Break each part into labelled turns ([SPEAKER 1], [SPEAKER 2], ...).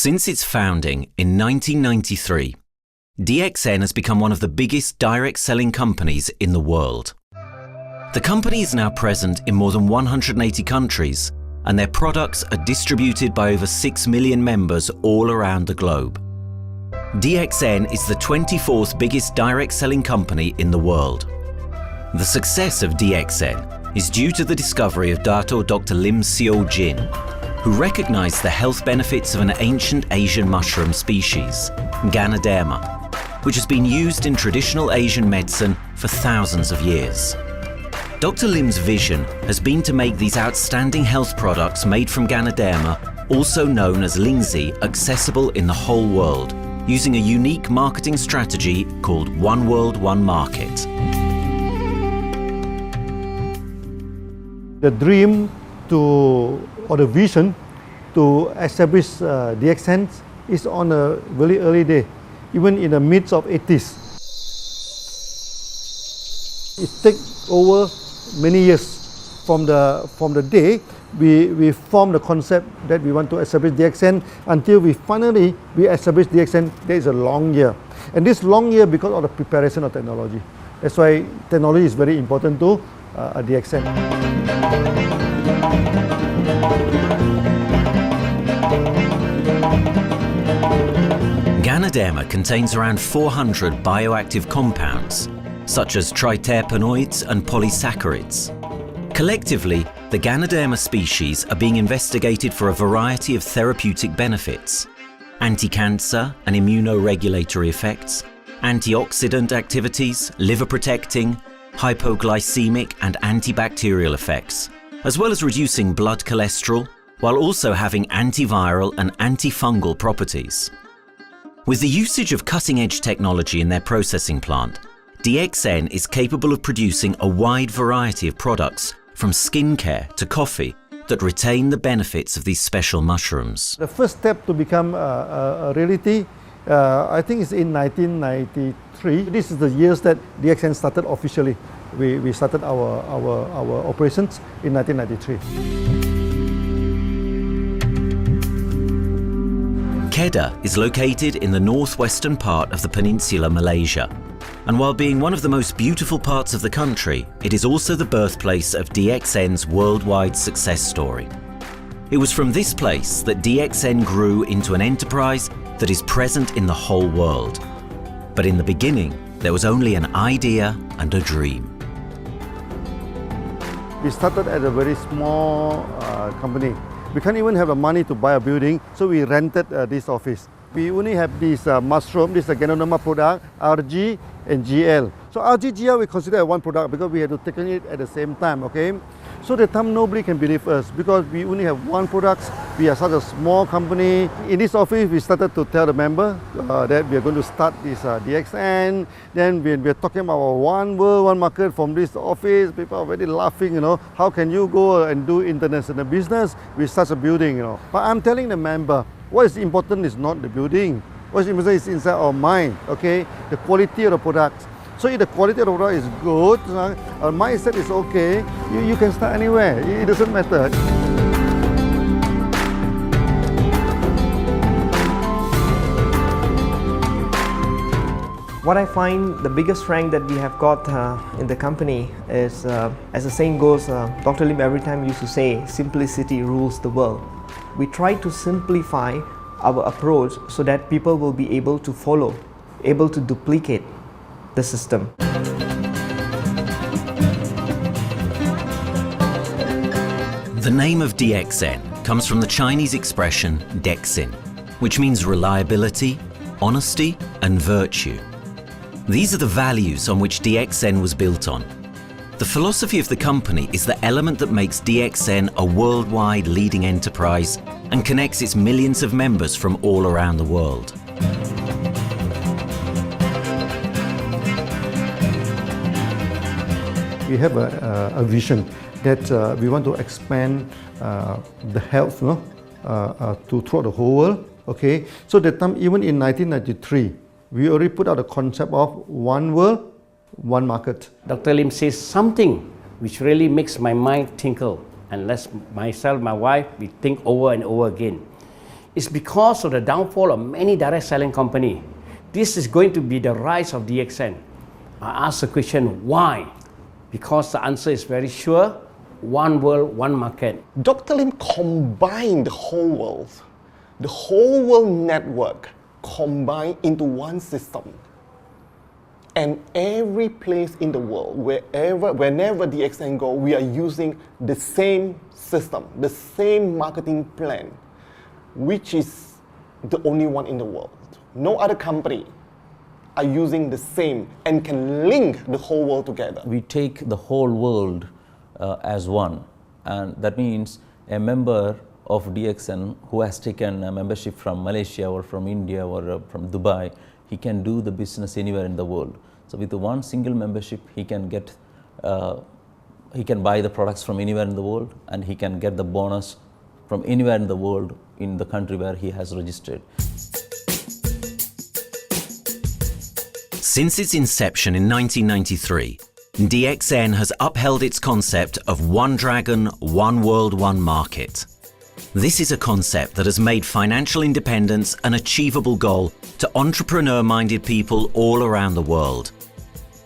[SPEAKER 1] Since its founding in 1993, DXN has become one of the biggest direct selling companies in the world. The company is now present in more than 180 countries, and their products are distributed by over 6 million members all around the globe. DXN is the 24th biggest direct selling company in the world. The success of DXN is due to the discovery of Dr. Lim Seo Jin, who recognized the health benefits of an ancient Asian mushroom species, Ganoderma, which has been used in traditional Asian medicine for thousands of years. Dr. Lim's vision has been to make these outstanding health products made from Ganoderma, also known as Lingzi, accessible in the whole world, using a unique marketing strategy called One World, One Market.
[SPEAKER 2] The dream or the vision to establish DXN is on a very early day, even in the midst of 80s. It takes over many years from the day we formed the concept that we want to establish DXN until we finally establish DXN. There is a long year, and this long year because of the preparation of technology. That's why technology is very important to DXN.
[SPEAKER 1] Ganoderma contains around 400 bioactive compounds, such as triterpenoids and polysaccharides. Collectively, the Ganoderma species are being investigated for a variety of therapeutic benefits: anti-cancer and immunoregulatory effects, antioxidant activities, liver protecting, hypoglycemic and antibacterial effects, as well as reducing blood cholesterol, while also having antiviral and antifungal properties. With the usage of cutting-edge technology in their processing plant, DXN is capable of producing a wide variety of products, from skincare to coffee, that retain the benefits of these special mushrooms.
[SPEAKER 2] The first step to become a reality, I think, is in 1993. This is the years that DXN started officially. We started our operations in 1993.
[SPEAKER 1] Kedah is located in the northwestern part of the peninsula Malaysia, and while being one of the most beautiful parts of the country, it is also the birthplace of DXN's worldwide success story. It was from this place that DXN grew into an enterprise that is present in the whole world. But in the beginning, there was only an idea and a dream.
[SPEAKER 2] We started at a very small company. We can't even have the money to buy a building, so we rented this office. We only have this mushroom, this is a Ganoderma product, RG and GL. So RG, GL we consider one product because we had to take it at the same time, okay? So at the time nobody can believe us because we only have one product. We are such a small company. In this office, we started to tell the member that we are going to start this DXN. Then we are talking about one world, one market from this office. People are very laughing, you know. How can you go and do international business with such a building, you know? But I'm telling the member, what is important is not the building. What is important is inside our mind, okay? The quality of the product. So if the quality of the product is good, our mindset is okay, you can start anywhere. It doesn't matter.
[SPEAKER 3] What I find the biggest strength that we have got in the company is, as the saying goes, Dr. Lim every time used to say, simplicity rules the world. We try to simplify our approach so that people will be able to follow, able to duplicate the system.
[SPEAKER 1] The name of DXN comes from the Chinese expression DXN, which means reliability, honesty, and virtue. These are the values on which DXN was built on. The philosophy of the company is the element that makes DXN a worldwide leading enterprise and connects its millions of members from all around the world.
[SPEAKER 2] We have a vision that we want to expand the health to throughout the whole world. Okay, so that time, even in 1993, we already put out the concept of one world, one market.
[SPEAKER 4] Dr. Lim says something which really makes my mind tinkle, and lets myself, my wife, we think over and over again. It's because of the downfall of many direct selling companies. This is going to be the rise of DXN. I ask the question, why? Because the answer is very sure, one world, one market.
[SPEAKER 5] Dr. Lim combined the whole world network combined into one system. And every place in the world, whenever DXN go, we are using the same system, the same marketing plan, which is the only one in the world. No other company are using the same and can link the whole world together.
[SPEAKER 6] We take the whole world as one, and that means a member of DXN who has taken a membership from Malaysia or from India or from Dubai, he can do the business anywhere in the world. So with the one single membership, he can get, he can buy the products from anywhere in the world, and he can get the bonus from anywhere in the world in the country where he has registered.
[SPEAKER 1] Since its inception in 1993, DXN has upheld its concept of one dragon, one world, one market. This is a concept that has made financial independence an achievable goal to entrepreneur-minded people all around the world.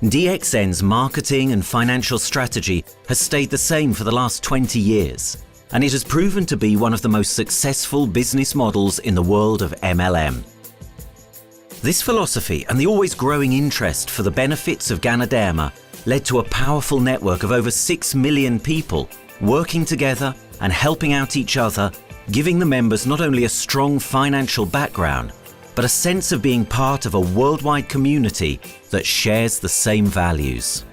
[SPEAKER 1] DXN's marketing and financial strategy has stayed the same for the last 20 years, and it has proven to be one of the most successful business models in the world of MLM. This philosophy and the always growing interest for the benefits of Ganoderma led to a powerful network of over 6 million people working together and helping out each other, giving the members not only a strong financial background, but a sense of being part of a worldwide community that shares the same values.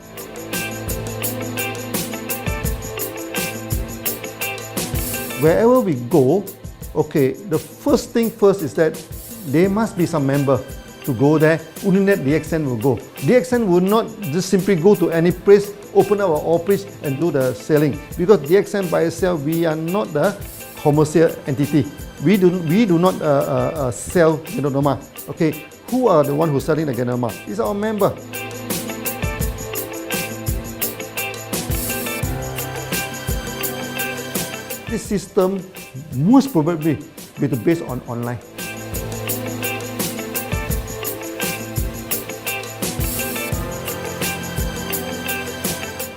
[SPEAKER 2] Wherever we go, okay, the first thing first is that there must be some member to go there. Only that DXN will go. DXN will not just simply go to any place, open our office and do the selling. Because DXN by itself, we are not the commercial entity. We do not sell Ganoderma. Okay, who are the one who's selling the Ganoderma? It's our member. This system most probably will be based on online.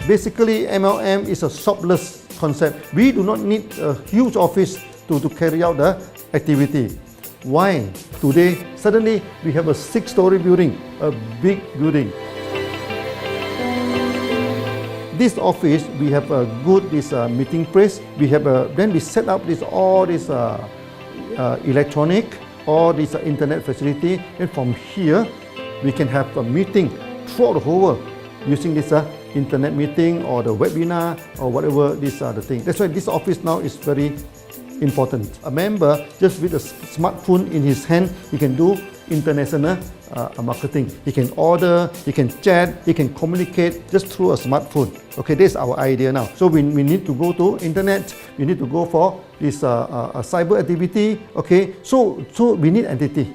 [SPEAKER 2] Basically, MLM is a shopless concept. We do not need a huge office to carry out the activity. Why? Today, suddenly we have a 6-story building, a big building. This office, we have a good meeting place. We have then we set up all this electronic, all this internet facility, and from here we can have a meeting throughout the whole world using this internet meeting or the webinar or whatever these are the things. That's why this office now is very important. A member, just with a smartphone in his hand, he can do international marketing. He can order, he can chat, he can communicate just through a smartphone. Okay, that's our idea now. So we need to go to internet, we need to go for this cyber activity. Okay, so we need entity.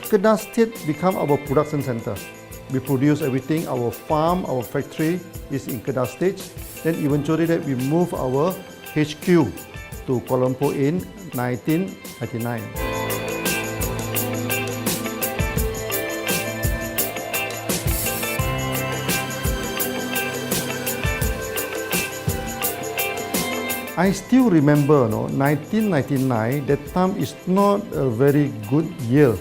[SPEAKER 2] Kedah State become our production center. We produce everything. Our farm, our factory is in Kedah State. Then eventually that we move our HQ to Kuala Lumpur in 1999. I still remember, 1999, that time is not a very good year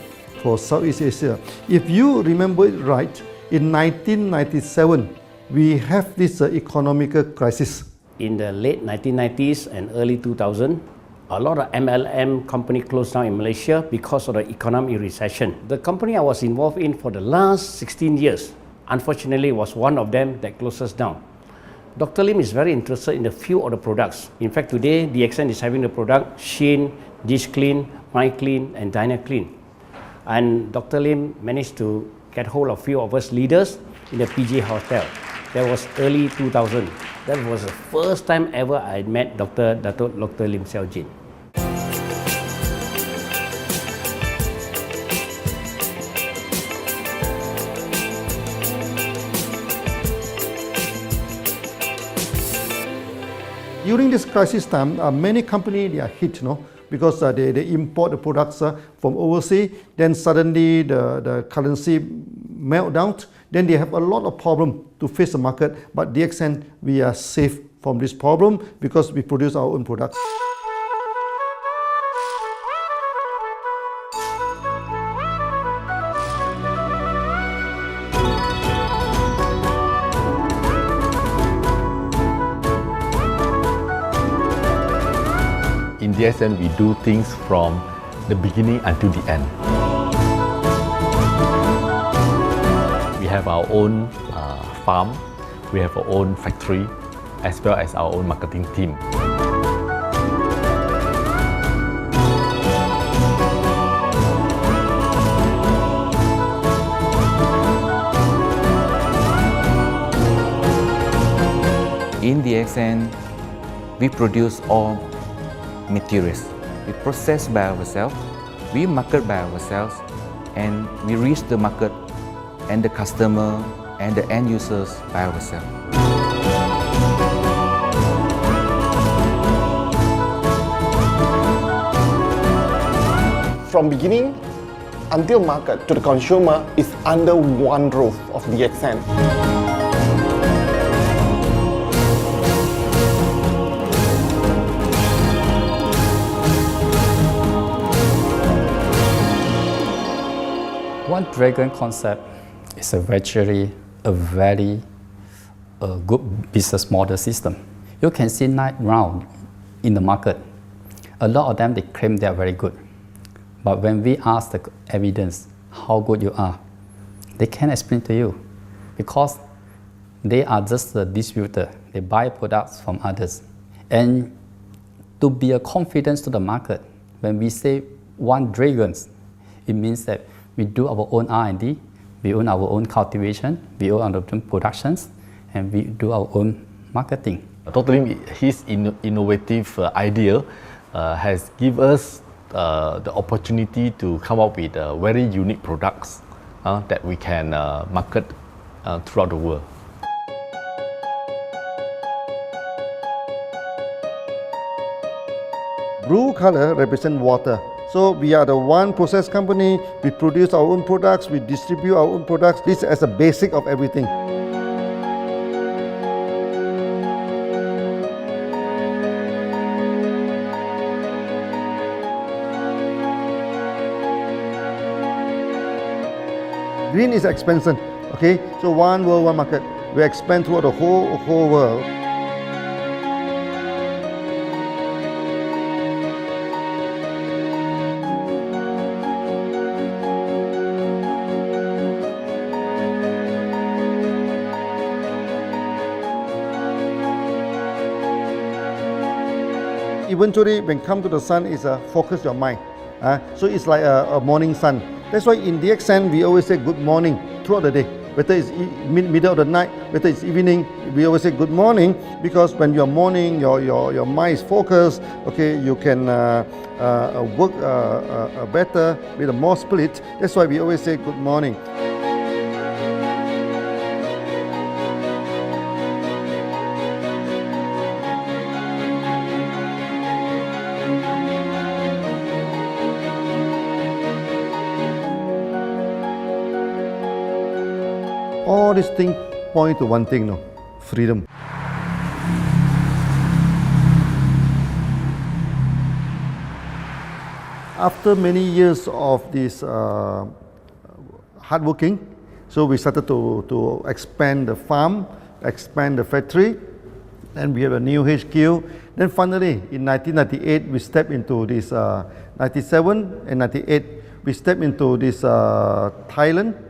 [SPEAKER 2] for Southeast Asia. If you remember it right, in 1997, we have this economic crisis.
[SPEAKER 4] In the late 1990s and early 2000, a lot of MLM company closed down in Malaysia because of the economic recession. The company I was involved in for the last 16 years, unfortunately, was one of them that closes down. Dr. Lim is very interested in a few of the products. In fact, today, DXN is having the product Sheen, Dish Clean, My Clean, and Dyna Clean. And Dr. Lim managed to get hold of a few of us leaders in the PJ Hotel. That was early 2000. That was the first time ever I met Dr. Lim Xiao Jin.
[SPEAKER 2] During this crisis time, many companies they are hit, because they import the products from overseas. Then suddenly the currency melt down. Then they have a lot of problem to face the market. But DXN, we are safe from this problem because we produce our own products.
[SPEAKER 7] In DXN, we do things from the beginning until the end. We have our own farm, we have our own factory, as well as our own marketing team.
[SPEAKER 8] In DXN, we produce all materials. We process by ourselves, we market by ourselves, and we reach the market and the customer and the end users by ourselves.
[SPEAKER 5] From beginning until market to the consumer is under one roof of DXN.
[SPEAKER 9] One Dragon concept is very good business model system. You can see right now in the market, a lot of them they claim they are very good. But when we ask the evidence how good you are, they can't explain to you because they are just a distributor. They buy products from others. And to be a confidence to the market, when we say One Dragons, it means that we do our own R&D, we own our own cultivation, we own our own productions, and we do our own marketing.
[SPEAKER 7] Totally, his innovative idea has given us the opportunity to come up with very unique products that we can market throughout the world.
[SPEAKER 2] Blue color represents water. So we are the one process company, we produce our own products, we distribute our own products. This is a basic of everything. Green is expansion, okay? So one world, one market. We expand throughout the whole world. Eventually, when come to the sun, is focus your mind. So it's like a morning sun. That's why in DXN, we always say good morning throughout the day. Whether it's middle of the night, whether it's evening, we always say good morning because when you're morning, your mind is focused. Okay, you can work better with a more spirit. That's why we always say good morning. All these things point to one thing, freedom. After many years of this hard working, so we started to expand the farm, expand the factory, and we have a new HQ. Then finally, in 1998, we stepped into this, 97 and 98, we stepped into this Thailand.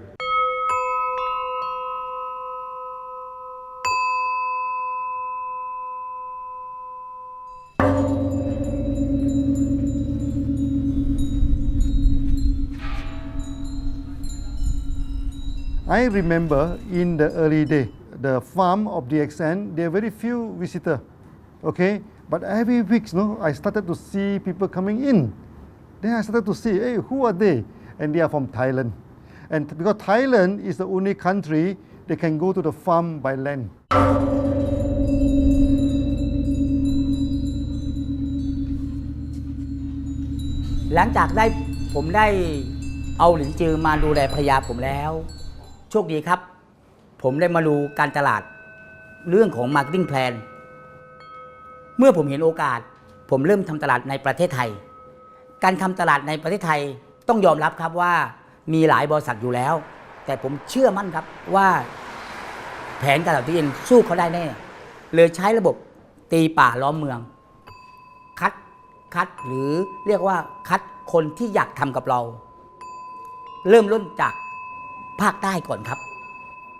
[SPEAKER 2] I remember in the early day, the farm of DXN, there are very few visitors, okay? But every week, I started to see people coming in. Then I started to see, hey, who are they? And they are from Thailand. And because Thailand is the only country they can go to the farm by land.
[SPEAKER 10] หลังจากผมได้เอาหลินจือมาดูแลภรรยาผมแล้วโชคดีครับผมได้มาดูการตลาดเรื่องของ Marketing Plan เมื่อผมเห็นโอกาสผมเริ่มทำตลาดในประเทศไทยการทำตลาดในประเทศไทยต้องยอมรับครับว่ามีหลายบริษัทอยู่แล้วแต่ผมเชื่อมั่นครับว่าแผนการตลาดที่เอ็นสู้เขาได้แน่เลยใช้ระบบตีป่าล้อมเมืองคัดหรือเรียกว่าคัดคนที่อยากทำกับเราเริ่มต้นจากภาคใต้ก่อนครับ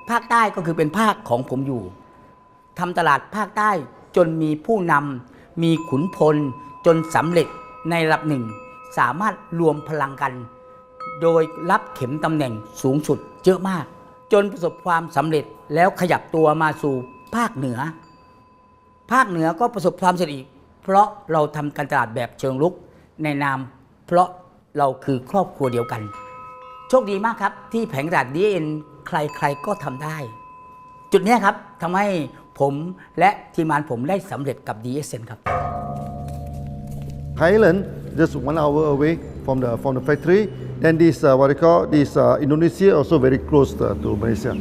[SPEAKER 10] ภาคใต้ก็คือเป็นภาคของผมอยู่ทำตลาดภาคใต้จนมีผู้นำมีขุนพลจนสำเร็จในระดับหนึ่งสามารถรวมพลังกันโดยรับเข็มตำแหน่งสูงสุดเยอะมากจนประสบความสำเร็จแล้วขยับตัวมาสู่ภาคเหนือก็ประสบความสำเร็จอีกเพราะเราทำการตลาดแบบเชิงรุกในนามเพราะเราคือครอบครัวเดียวกันโชคดีมากครับที่แผงตลาด DXN ใครก็ทำได้จุดนี้ครับทำให้ผมและทีมงานผมได้สำเร็จกับ DXN ครับ
[SPEAKER 2] Thailand just 1 hour away from the factory. Then this what they call this Indonesia also very close to Malaysia.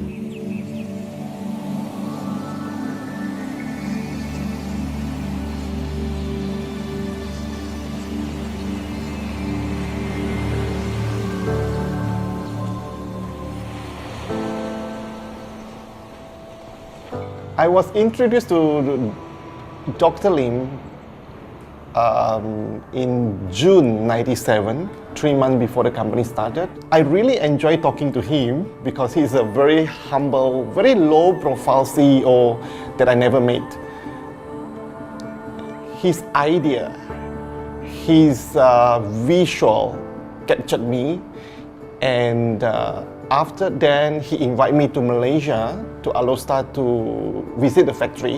[SPEAKER 5] I was introduced to Dr. Lim in June '97, 3 months before the company started. I really enjoy talking to him because he's a very humble, very low-profile CEO that I never met. His idea, his visual captured me, and after then he invited me to Malaysia, to Alostar, to visit the factory.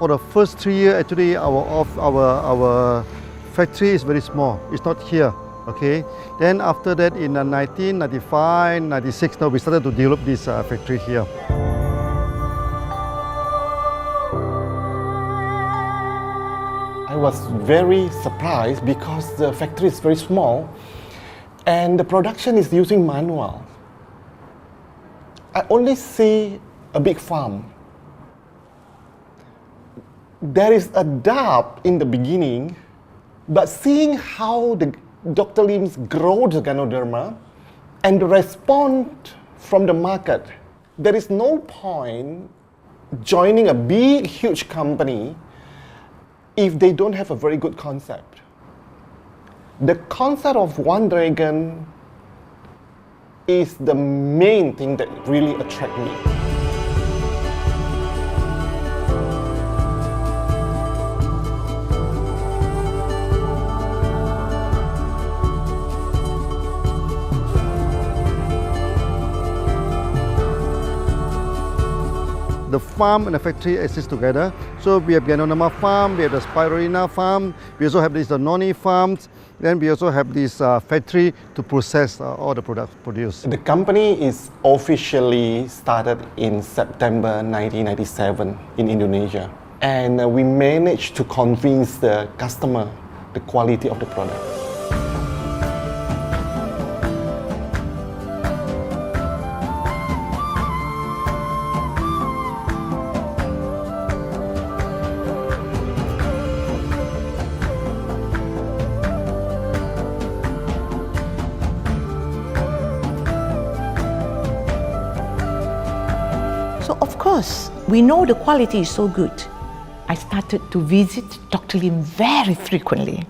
[SPEAKER 2] For the first 3 years, actually, our factory is very small. It's not here, okay. Then after that, in 1995, 96, now we started to develop this factory here.
[SPEAKER 5] I was very surprised because the factory is very small and the production is using manual. I only see a big farm. There is a doubt in the beginning, but seeing how Dr. Lim's grow the Ganoderma and the response from the market, there is no point joining a big, huge company if they don't have a very good concept. The concept of One Dragon is the main thing that really attracts me.
[SPEAKER 2] The farm and the factory exist together. So we have Ganoderma farm, we have the Spirulina farm, we also have these noni farms, then we also have this factory to process all the products produced.
[SPEAKER 5] The company is officially started in September 1997 in Indonesia. And we managed to convince the customer the quality of the product.
[SPEAKER 11] we know the quality is so good, I started to visit Dr. Lim very frequently.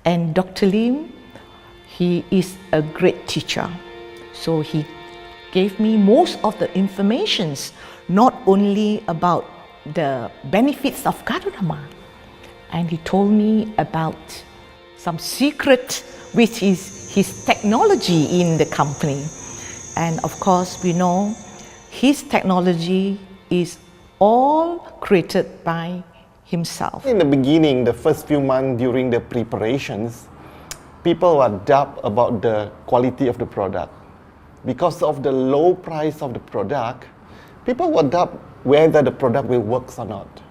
[SPEAKER 11] And Dr. Lim, he is a great teacher. So he gave me most of the informations, not only about the benefits of Ganoderma, and he told me about some secret, which is his technology in the company. And of course, we know his technology is all created by himself.
[SPEAKER 5] In the beginning, the first few months during the preparations, people were doubt about the quality of the product. Because of the low price of the product, people were doubt whether the product will work or not.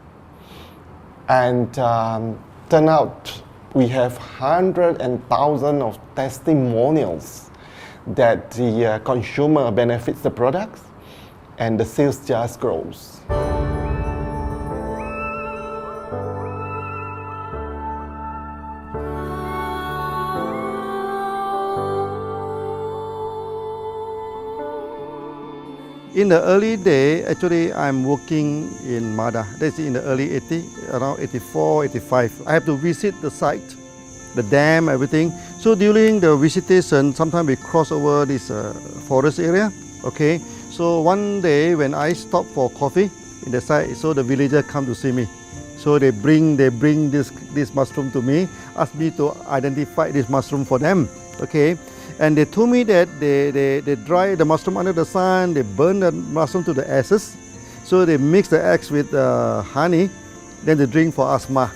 [SPEAKER 5] And turn out we have hundreds and thousands of testimonials that the consumer benefits the products and the sales just grows.
[SPEAKER 2] In the early day, actually, I'm working in Mada. That's in the early 80s, around 84, 85. I have to visit the site, the dam, everything. So during the visitation, sometimes we cross over this forest area. Okay. So one day when I stop for coffee in the site, so the villager come to see me. So they bring this mushroom to me, ask me to identify this mushroom for them. Okay. And they told me that they dry the mushroom under the sun, they burn the mushroom to the ashes. So they mix the eggs with honey, then they drink for asthma.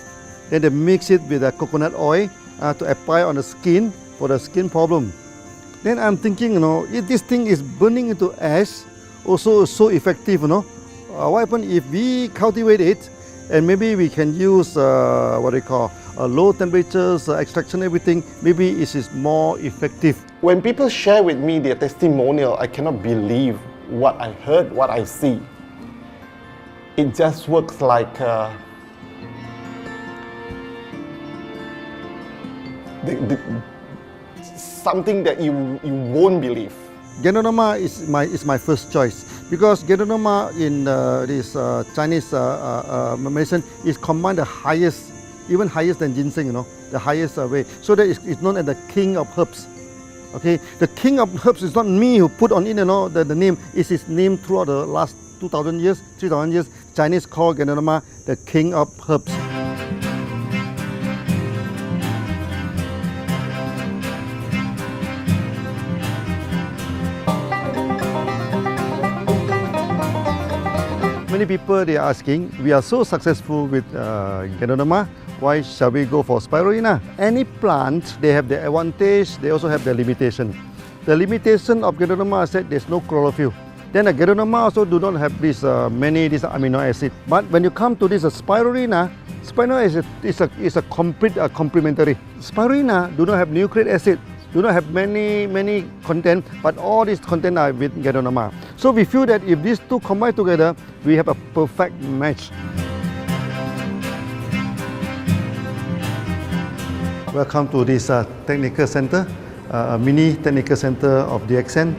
[SPEAKER 2] Then they mix it with coconut oil to apply on the skin for the skin problem. Then I'm thinking, you know, if this thing is burning into ash, also so effective, you know, what happens if we cultivate it and maybe we can use what they call low temperatures, extraction, everything, maybe it is more effective.
[SPEAKER 5] When people share with me their testimonial, I cannot believe what I heard, what I see. It just works like something that you won't believe.
[SPEAKER 2] Ganoderma is my first choice because Ganoderma in this Chinese medicine is combined the highest, even higher than ginseng, you know, the highest way. So that it's known as the king of herbs. Okay, the king of herbs is not me who put on it, you know, the name. It's his name throughout the last 2,000 years, 3,000 years. Chinese call Ganoderma the king of herbs. Many people they are asking, we are so successful with Ganoderma, why shall we go for spirulina? Any plant, they have their advantage, they also have their limitation. The limitation of Ganoderma is that there's no chlorophyll. Then the Ganoderma also do not have this many amino acid. But when you come to this spirulina, spirulina is a complete complementary. Spirulina do not have nucleic acid, do not have many content, but all these content are with Ganoderma. So we feel that if these two combine together, we have a perfect match. Welcome to this technical center, a mini technical center of DXN.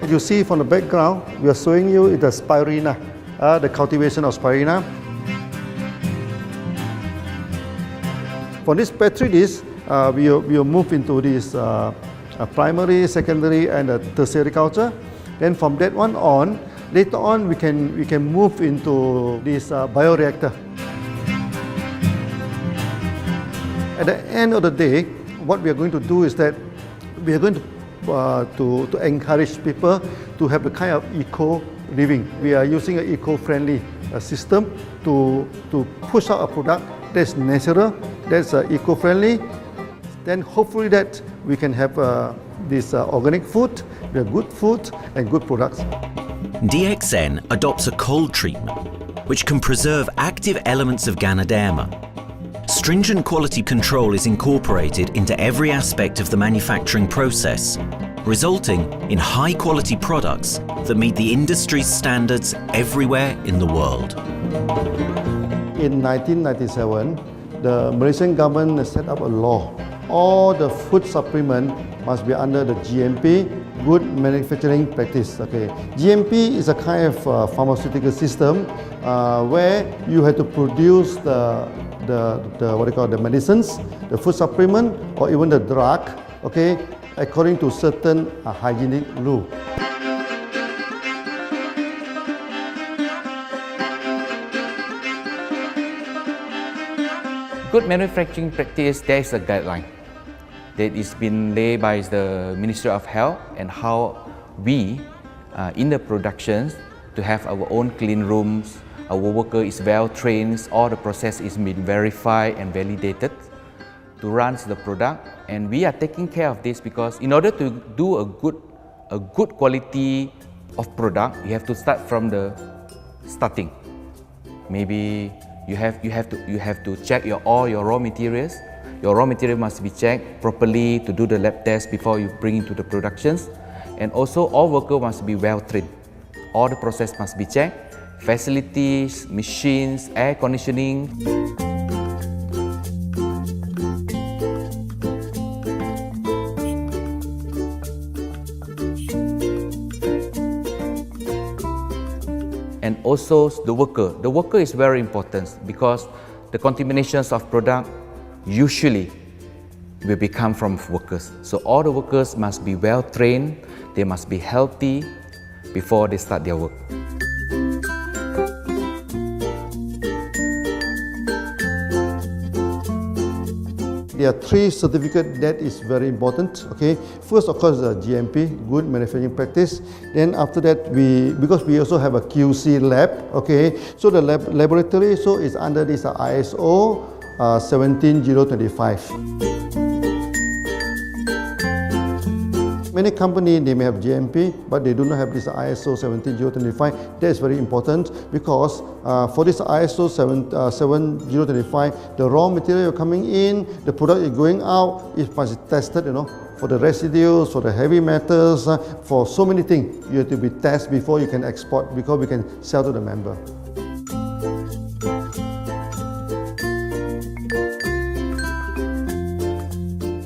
[SPEAKER 2] You see from the background, we are showing you the spirulina, the cultivation of spirulina. For this petri dish, we will move into this primary, secondary, and tertiary culture. Then from that one on, later on we can move into this bioreactor. At the end of the day, what we are going to do is that we are going to encourage people to have the kind of eco living. We are using an eco-friendly system to push out a product that's natural, that's eco-friendly. Then hopefully that we can have this organic food, good food and good products.
[SPEAKER 1] DXN adopts a cold treatment, which can preserve active elements of Ganoderma. Stringent quality control is incorporated into every aspect of the manufacturing process, resulting in high-quality products that meet the industry's standards everywhere in the world.
[SPEAKER 2] In 1997, the Malaysian government set up a law. All the food supplement must be under the GMP, Good Manufacturing Practice. Okay, GMP is a kind of pharmaceutical system where you have to produce the what they call the medicines, the food supplement, or even the drug. Okay, according to certain hygienic rule.
[SPEAKER 8] Good manufacturing practice, there is a guideline that is been laid by the Ministry of Health and how we in the productions to have our own clean rooms, our worker is well trained, all the process is been verified and validated to run the product, and we are taking care of this because in order to do a good quality of product, you have to start from the starting. Maybe you have to check all your raw materials. Your raw material must be checked properly to do the lab test before you bring into the productions. And also all workers must be well trained. All the process must be checked. Facilities, machines, air conditioning. And also the worker. The worker is very important because the contaminations of product usually will become from workers. So all the workers must be well trained, they must be healthy before they start their work.
[SPEAKER 2] There are 3 certificates that is very important. Okay, first of course the GMP, Good Manufacturing Practice. Then after that because we also have a QC lab. Okay, so the laboratory is under this ISO 17025. Many companies, they may have GMP, but they do not have this ISO 17025. That is very important because for this ISO 7025, the raw material coming in, the product is going out, it must be tested, for the residues, for the heavy metals, for so many things. You have to be tested before you can export, because we can sell to the member.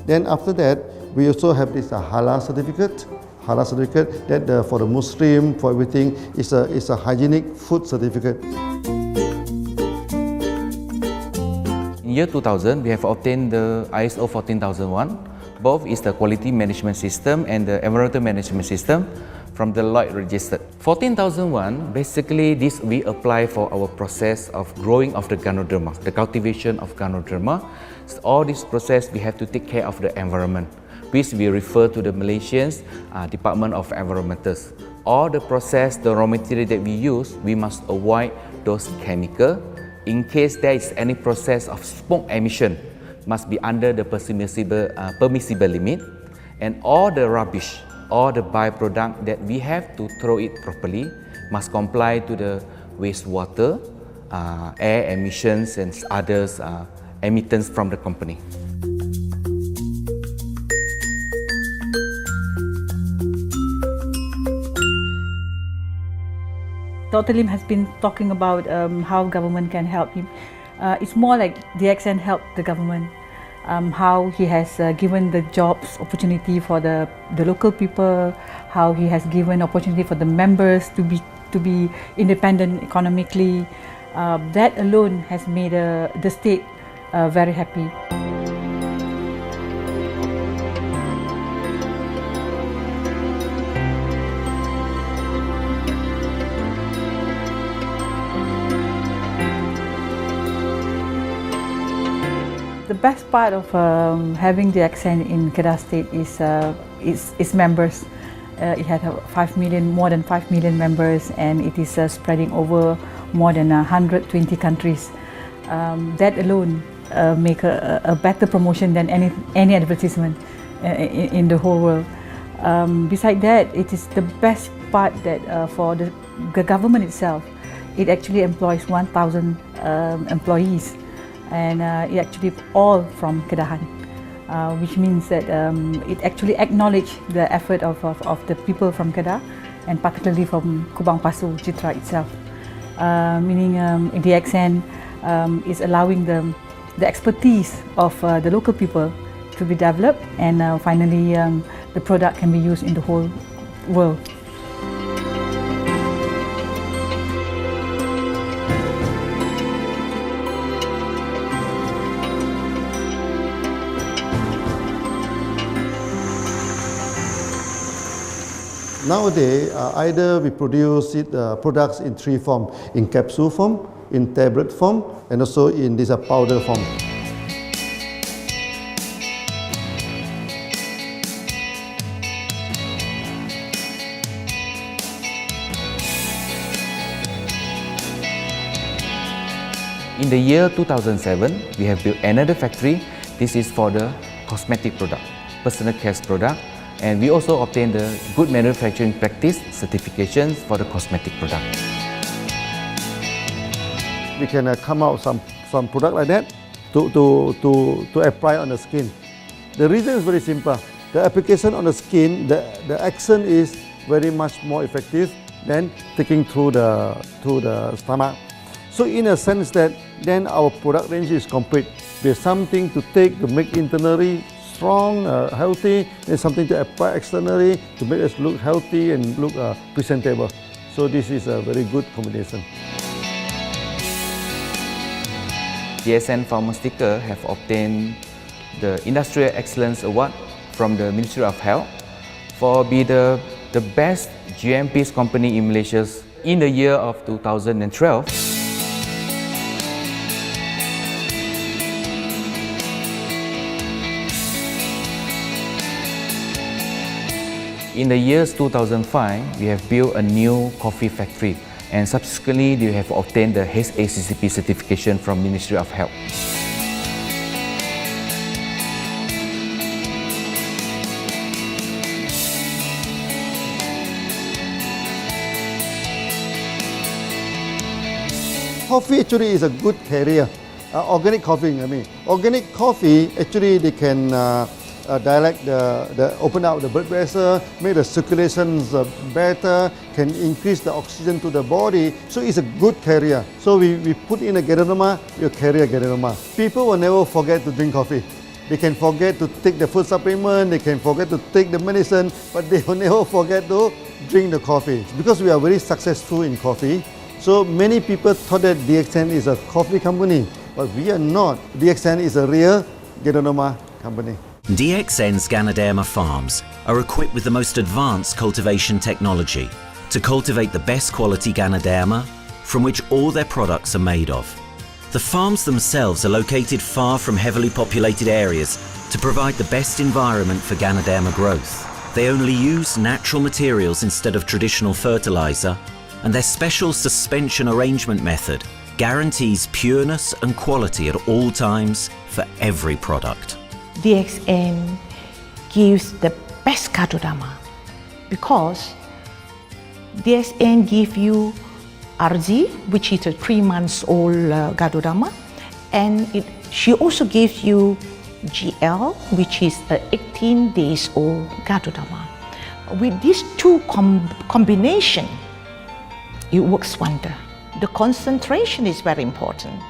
[SPEAKER 2] Then after that, we also have this halal certificate. Halal certificate that for the Muslim, for everything, is a hygienic food certificate.
[SPEAKER 8] In year 2000, we have obtained the ISO 14001. Both is the quality management system and the environmental management system from the Lloyd registered. 14001, basically this we apply for our process of growing of the Ganoderma, the cultivation of Ganoderma. So all this process we have to take care of the environment, which we refer to the Malaysians Department of Environmentals. All the process, the raw material that we use, we must avoid those chemicals. In case there is any process of smoke emission, must be under the permissible limit, and all the rubbish, all the byproduct that we have to throw it properly must comply to the wastewater, air emissions and others emittance from the company.
[SPEAKER 12] Dr. Lim has been talking about how government can help him. It's more like DXN helped the government, how he has given the jobs opportunity for the local people, how he has given opportunity for the members to be independent economically. That alone has made the state very happy. The best part of having the DXN in Kedah State is its members. It had more than 5 million members, and it is spreading over more than 120 countries. That alone make a better promotion than any advertisement in the whole world. Besides that, it is the best part that for the government itself, it actually employs 1,000 employees. And it actually all from Kedahan, which means that it actually acknowledges the effort of the people from Kedah, and particularly from Kubang Pasu Citra itself. Meaning DXN is allowing the expertise of the local people to be developed, and finally the product can be used in the whole world.
[SPEAKER 2] Nowadays, either we produce products in three forms: in capsule form, in tablet form, and also in this powder form.
[SPEAKER 8] In the year 2007, we have built another factory. This is for the cosmetic product, personal care product, and we also obtained the Good Manufacturing Practice certifications for the cosmetic product.
[SPEAKER 2] We can come out some product like that to apply on the skin. The reason is very simple. The application on the skin, the action is very much more effective than taking through the stomach. So in a sense that then our product range is complete. There's something to take to make internally strong, healthy, and something to apply externally to make us look healthy and look presentable. So this is a very good combination.
[SPEAKER 8] DXN Pharmaceutical have obtained the Industrial Excellence Award from the Ministry of Health for be the best GMP company in Malaysia in the year of 2012. In the years 2005, we have built a new coffee factory, and subsequently we have obtained the HACCP certification from Ministry of Health.
[SPEAKER 2] Coffee actually is a good carrier. Organic coffee, I mean. Organic coffee, actually they can dilate open up the blood vessel, make the circulations better, can increase the oxygen to the body. So it's a good carrier. So we put in a Ganoderma, you carry a Ganoderma. People will never forget to drink coffee. They can forget to take the food supplement, they can forget to take the medicine, but they will never forget to drink the coffee. Because we are very successful in coffee, so many people thought that DXN is a coffee company, but we are not. DXN is a real Ganoderma company.
[SPEAKER 1] DXN's Ganoderma farms are equipped with the most advanced cultivation technology to cultivate the best quality Ganoderma from which all their products are made of. The farms themselves are located far from heavily populated areas to provide the best environment for Ganoderma growth. They only use natural materials instead of traditional fertilizer, and their special suspension arrangement method guarantees pureness and quality at all times for every product.
[SPEAKER 11] DXN gives the best Ganoderma because DXN gives you RG, which is a 3 months old Ganoderma, and she also gives you GL, which is a 18 days old Ganoderma. With these two combination, it works wonder. The concentration is very important.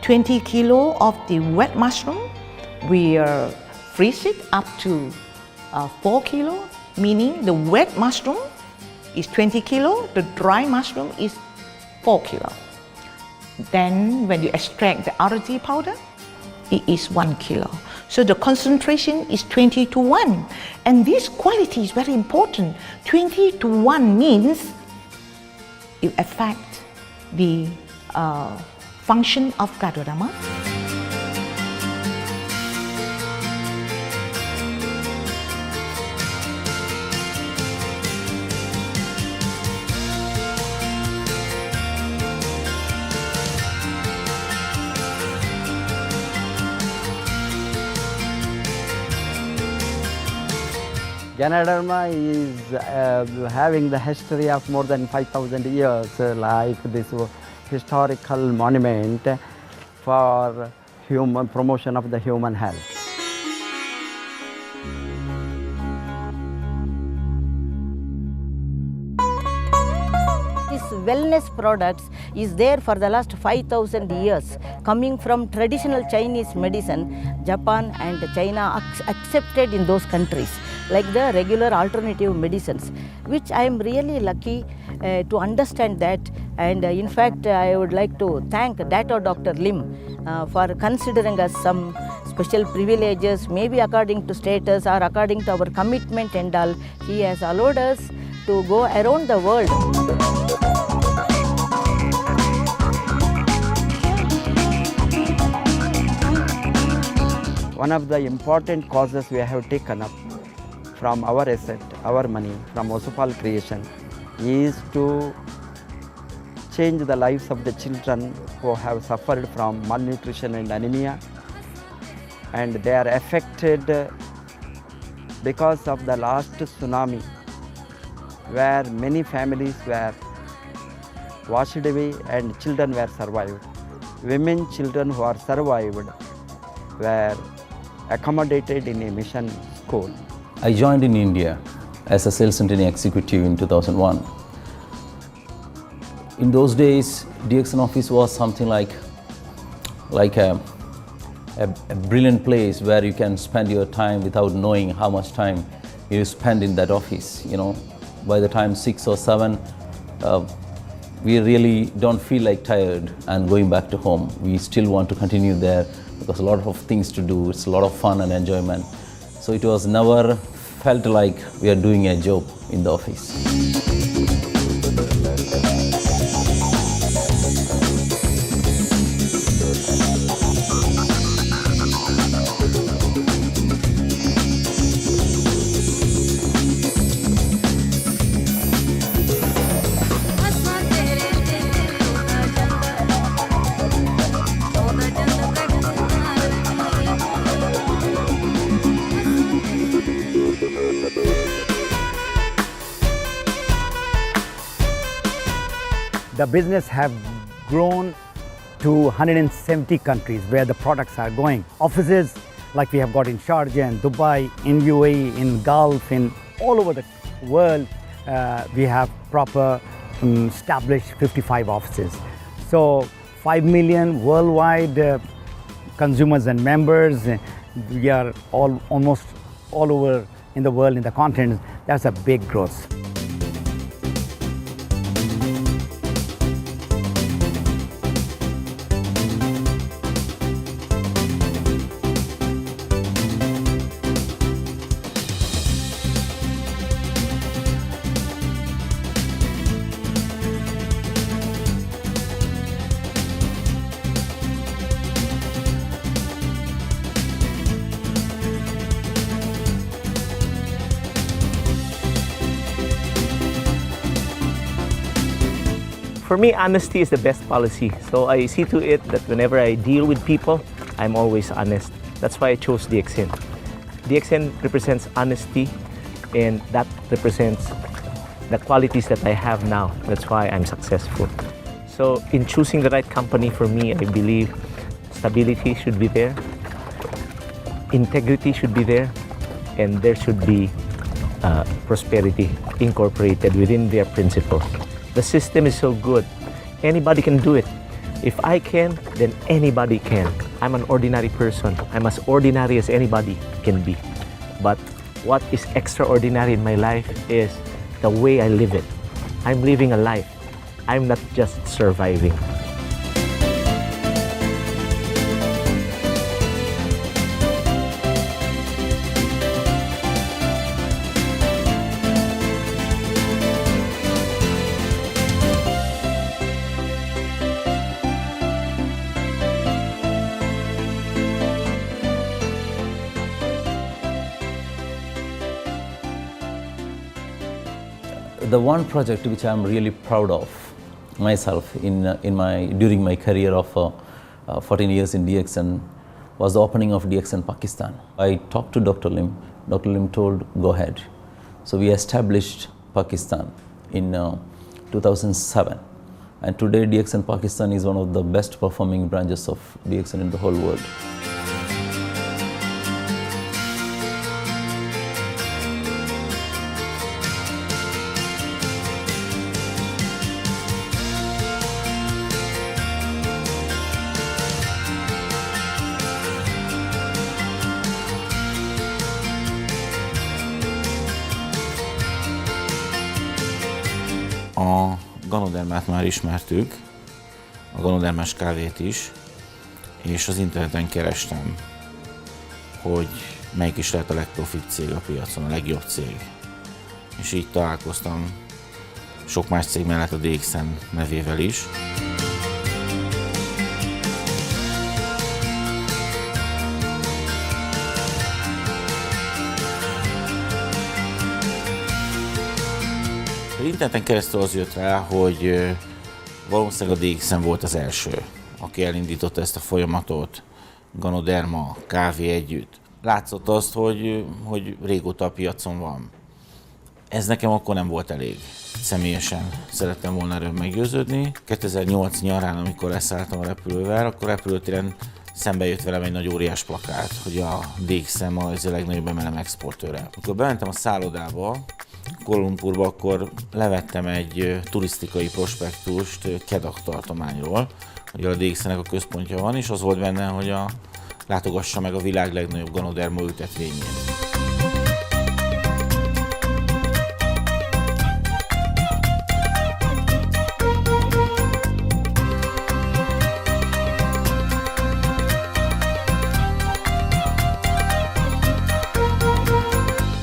[SPEAKER 11] 20 kilo of the wet mushroom, we freeze it up to 4 kilo, meaning the wet mushroom is 20 kilo, the dry mushroom is 4 kilo. Then when you extract the RG powder, it is 1 kilo. So the concentration is 20 to 1. And this quality is very important. 20 to 1 means it affects the function of Ganoderma.
[SPEAKER 13] Ganoderma is having the history of more than 5,000 years, like this historical monument for human promotion of the human health.
[SPEAKER 14] This wellness products is there for the last 5,000 years, coming from traditional Chinese medicine. Japan and China accepted in those countries, like the regular alternative medicines, which I am really lucky to understand that. And in fact, I would like to thank Dr. Lim for considering us some special privileges, maybe according to status or according to our commitment and all. He has allowed us to go around the world.
[SPEAKER 13] One of the important causes we have taken up from our asset, our money, from Osopal creation, is to change the lives of the children who have suffered from malnutrition and anemia, and they are affected because of the last tsunami, where many families were washed away and children were survived. Women, children who are survived were accommodated in a mission school.
[SPEAKER 6] I joined in India as a sales and training executive in 2001. In those days, DXN office was something like a brilliant place where you can spend your time without knowing how much time you spend in that office. You know, by the time 6 or 7, we really don't feel like tired and going back to home. We still want to continue there because a lot of things to do. It's a lot of fun and enjoyment. So it was never felt like we are doing a job in the office.
[SPEAKER 15] The business have grown to 170 countries where the products are going. Offices like we have got in Sharjah and Dubai, in UAE, in Gulf, in all over the world, we have proper established 55 offices. So 5 million worldwide consumers and members. We are almost all over in the world, in the continent. That's a big growth.
[SPEAKER 3] For me, honesty is the best policy. So I see to it that whenever I deal with people, I'm always honest. That's why I chose DXN. DXN represents honesty, and that represents the qualities that I have now. That's why I'm successful. So in choosing the right company for me, I believe stability should be there, integrity should be there, and there should be prosperity incorporated within their principles. The system is so good. Anybody can do it. If I can, then anybody can. I'm an ordinary person. I'm as ordinary as anybody can be. But what is extraordinary in my life is the way I live it. I'm living a life. I'm not just surviving.
[SPEAKER 6] The one project which I'm really proud of myself during my career of 14 years in DXN was the opening of DXN Pakistan. I talked to Dr. Lim. Dr. Lim told, go ahead. So we established Pakistan in 2007. And today DXN Pakistan is one of the best performing branches of DXN in the whole world.
[SPEAKER 16] Ganodermát már ismertük, a Ganodermás kávét is, és az interneten kerestem, hogy melyik is lehet a legprofit cég a piacon, a legjobb cég. És így találkoztam sok más cég mellett a DXN nevével is. Interneten keresztül az jött rá, hogy valószínűleg a DXN volt az első, aki elindította ezt a folyamatot, Ganoderma, kávé együtt. Látszott azt, hogy régóta a piacon van. Ez nekem akkor nem volt elég. Személyesen szerettem volna erről meggyőződni. 2008 nyarán, amikor leszálltam a repülővel, akkor repülőtéren szembe jött velem egy nagy óriás plakát, hogy a DXN az a legnagyobb MLM exportőre. Amikor bementem a szállodába, Kuala Lumpurba, akkor levettem egy turisztikai prospektust Kedah tartományról, hogy a DXN-nek a központja van, és az volt benne, hogy látogassa meg a világ legnagyobb Ganoderma ültetvényét.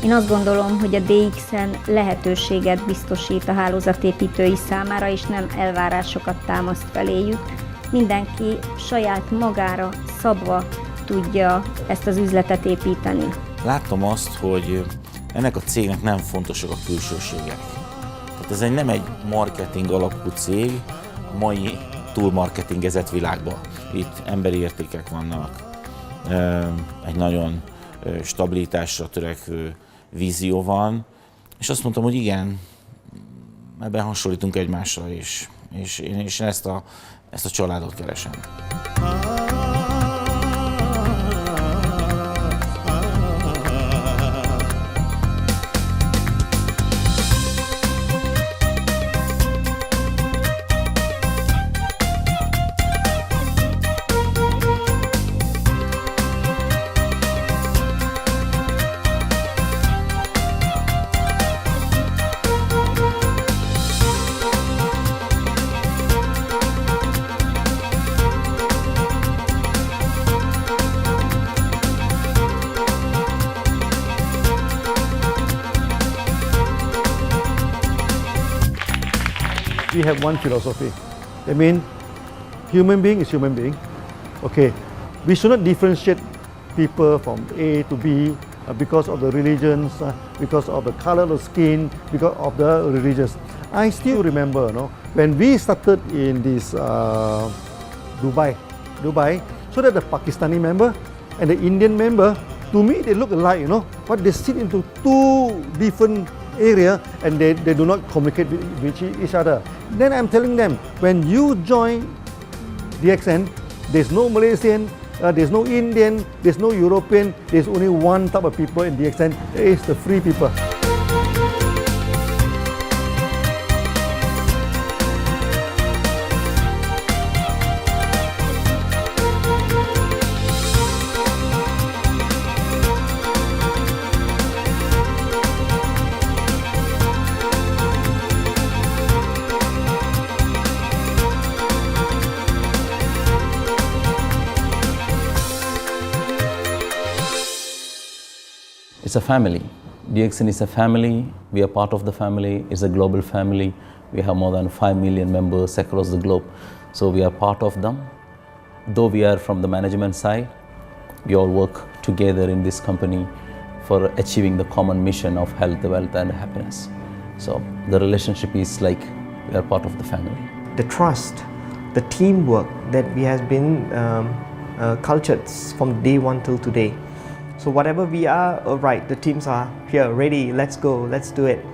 [SPEAKER 17] Én azt gondolom, hogy a DXN lehetőséget biztosít a hálózatépítői számára, és nem elvárásokat támaszt feléjük. Mindenki saját magára szabva tudja ezt az üzletet építeni.
[SPEAKER 16] Láttam azt, hogy ennek a cégnek nem fontosak a külsőségek. Tehát ez nem egy marketing alapú cég a mai túlmarketingezett világban. Itt emberi értékek vannak, egy nagyon stabilitásra törekvő vízió van, és azt mondtam, hogy igen, ebben hasonlítunk egymásra is, és én ezt a családot keresem.
[SPEAKER 2] We have one philosophy. I mean, human being is human being. Okay, we should not differentiate people from A to B because of the religions, because of the color of the skin, because of the religions. I still remember, when we started in this Dubai, so that the Pakistani member and the Indian member, to me they look alike, but they sit into two different area and they do not communicate with each other. Then I'm telling them, when you join DXN, there's no Malaysian, there's no Indian, there's no European, there's only one type of people in DXN, it's the free people.
[SPEAKER 6] It's a family. DXN is a family. We are part of the family. It's a global family. We have more than 5 million members across the globe. So we are part of them. Though we are from the management side, we all work together in this company for achieving the common mission of health, wealth and happiness. So the relationship is like we are part of the family.
[SPEAKER 3] The trust, the teamwork that we have been cultured from day one till today. So whatever we are, right, the teams are here, ready, let's go, let's do it.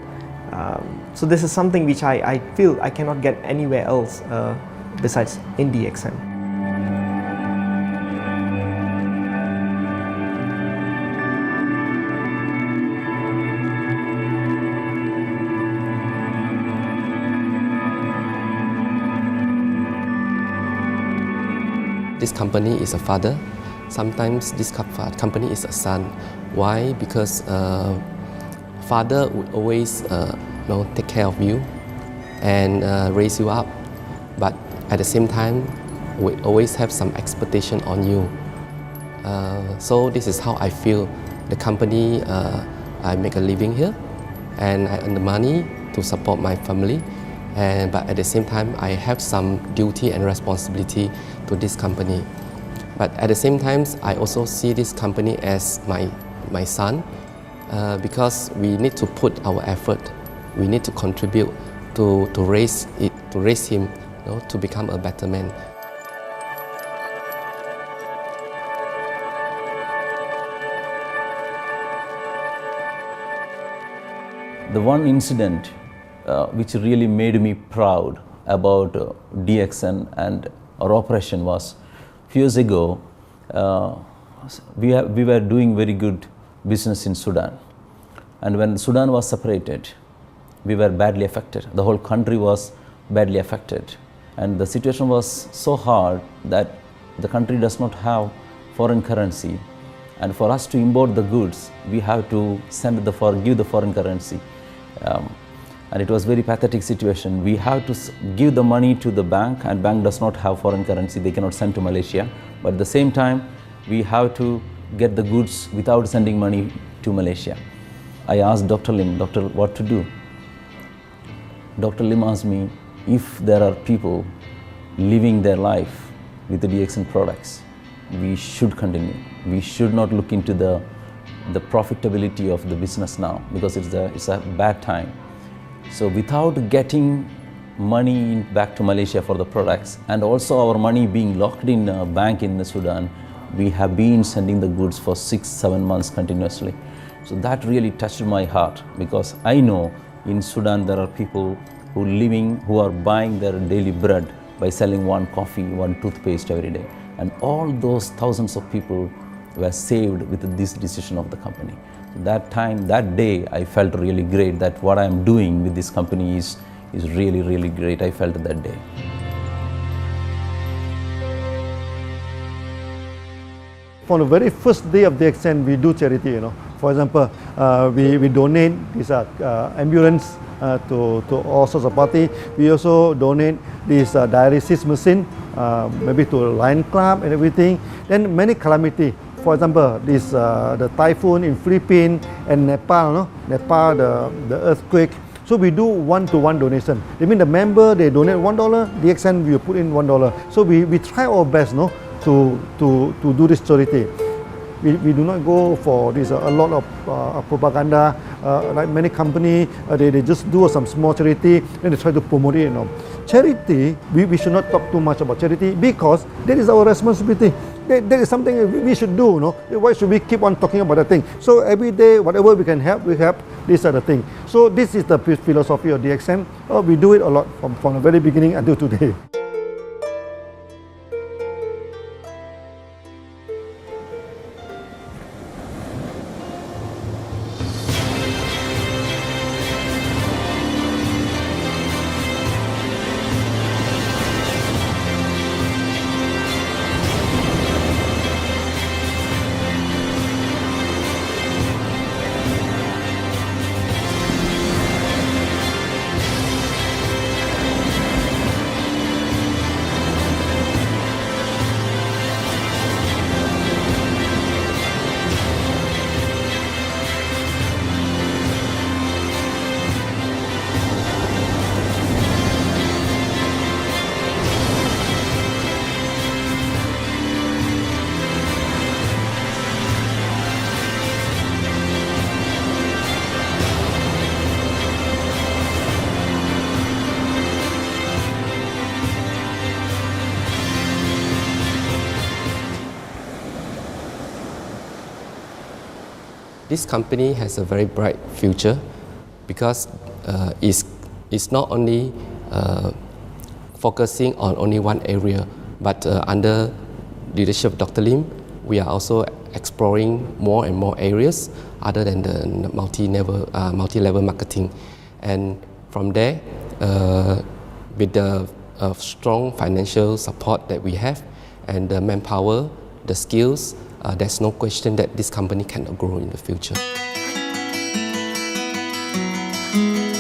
[SPEAKER 3] So this is something which I feel I cannot get anywhere else besides in DXN.
[SPEAKER 18] This company is a father. Sometimes this company is a son. Why? Because father would always take care of you, and raise you up. But at the same time, we always have some expectation on you. So this is how I feel. The company, I make a living here, and I earn the money to support my family. But at the same time, I have some duty and responsibility to this company. But at the same time, I also see this company as my son, because we need to put our effort. We need to contribute to raise him, to become a better man.
[SPEAKER 6] The one incident which really made me proud about DXN and our operation was a few years ago. We were doing very good business in Sudan, and when Sudan was separated, we were badly affected. The whole country was badly affected, and the situation was so hard that the country does not have foreign currency, and for us to import the goods, we have to give the foreign currency. And it was very pathetic situation. We have to give the money to the bank, and bank does not have foreign currency. They cannot send to Malaysia. But at the same time, we have to get the goods without sending money to Malaysia. I asked Dr. Lim, "Doctor, what to do?" Dr. Lim asked me, if there are people living their life with the DXN products, we should continue. We should not look into the profitability of the business now, because it's a bad time. So without getting money back to Malaysia for the products, and also our money being locked in a bank in Sudan, we have been sending the goods for 6-7 months continuously. So that really touched my heart, because I know in Sudan there are people who are buying their daily bread by selling one coffee, one toothpaste every day. And all those thousands of people were saved with this decision of the company. That day, I felt really great that what I am doing with this company is really, really great. I felt that day.
[SPEAKER 2] From the very first day of DXN, we do charity. For example, we donate this ambulance to all sorts of party. We also donate this dialysis machine, maybe to Lion Club and everything. Then many calamity. For example, the typhoon in Philippines and Nepal, the earthquake. So we do one-to-one donation. I mean, the member, they donate $1, DXN will put in $1. So we try our best, to do this charity. We do not go for this a lot of propaganda. Like many companies, they just do some small charity and they try to promote it. Charity, we should not talk too much about charity, because that is our responsibility. That is something we should do. Why should we keep on talking about that thing? So every day, whatever we can help, we help. These are the things. So this is the philosophy of DXN. We do it a lot from the very beginning until today.
[SPEAKER 18] This company has a very bright future, because it's not only focusing on only one area, but under leadership of Dr. Lim, we are also exploring more and more areas other than the multi-level marketing. And from there, with the strong financial support that we have and the manpower, the skills, there's no question that this company cannot grow in the future.
[SPEAKER 2] The 1 million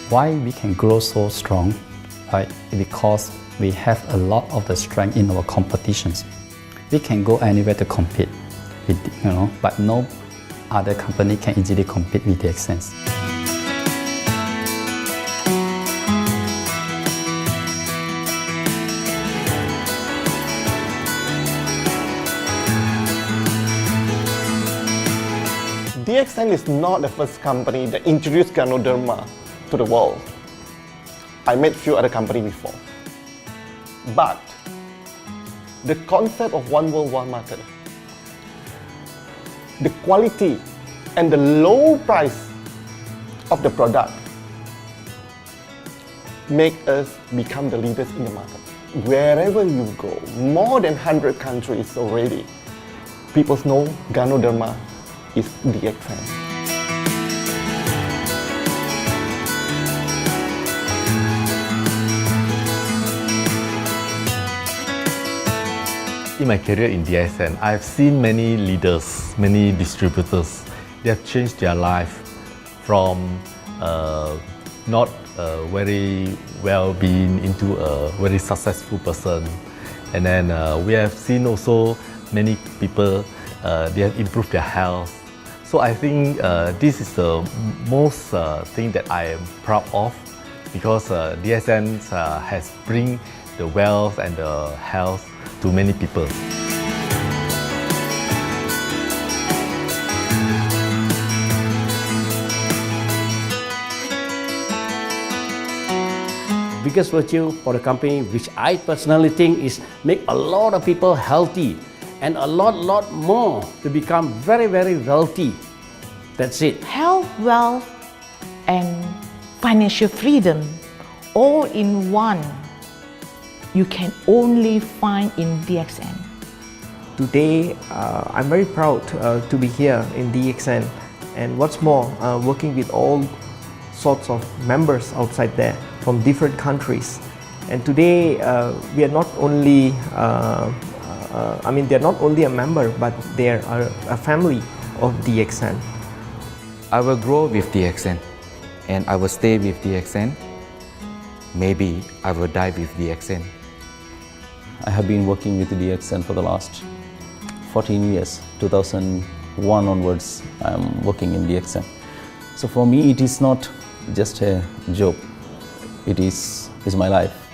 [SPEAKER 9] Why we can grow so strong? Right? Because we have a lot of the strength in our competitions. We can go anywhere to compete, but no other company can easily compete with DXN.
[SPEAKER 5] DXN is not the first company that introduced Ganoderma to the world. I met few other companies before. But the concept of one world, one market, the quality and the low price of the product make us become the leaders in the market. Wherever you go, more than 100 countries already, people know Ganoderma is DXN.
[SPEAKER 7] In my career in DXN, I've seen many leaders, many distributors. They have changed their life from not very well-being into a very successful person. And then we have seen also many people, they have improved their health. So I think this is the most thing that I am proud of, because DXN has bring the wealth and the health to many people.
[SPEAKER 4] Biggest virtue for the company, which I personally think is make a lot of people healthy and a lot more to become very wealthy. That's it.
[SPEAKER 11] Health, wealth, and financial freedom all in one, you can only find in DXN.
[SPEAKER 3] Today, I'm very proud to be here in DXN, and what's more, working with all sorts of members outside there from different countries. And today, we are not only, they're not only a member, but they are a family of DXN.
[SPEAKER 8] I will grow with DXN, and I will stay with DXN. Maybe I will die with DXN.
[SPEAKER 6] I have been working with DXN for the last 14 years. 2001 onwards, I am working in DXN. So for me, it is not just a job. It is my life.